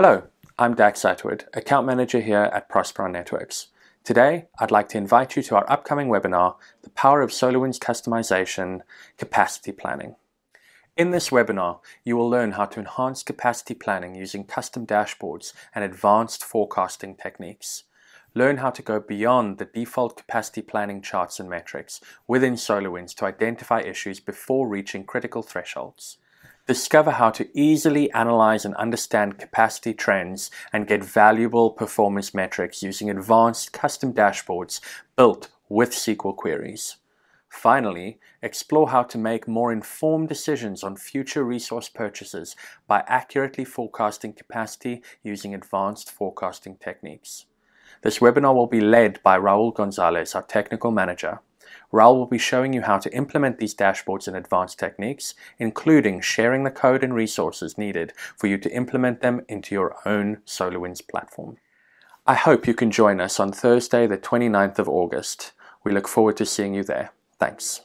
Hello, I'm Dax Atwood, Account Manager here at Prosperon Networks. Today, I'd like to invite you to our upcoming webinar, The Power of SolarWinds Customization Capacity Planning. In this webinar, you will learn how to enhance capacity planning using custom dashboards and advanced forecasting techniques. Learn how to go beyond the default capacity planning charts and metrics within SolarWinds to identify issues before reaching critical thresholds. Discover how to easily analyze and understand capacity trends and get valuable performance metrics using advanced custom dashboards built with SQL queries. Finally, explore how to make more informed decisions on future resource purchases by accurately forecasting capacity using advanced forecasting techniques. This webinar will be led by Raul Gonzalez, our Technical Manager. Raul will be showing you how to implement these dashboards and advanced techniques, including sharing the code and resources needed for you to implement them into your own SolarWinds platform. I hope you can join us on Thursday, the 29th of August. We look forward to seeing you there. Thanks.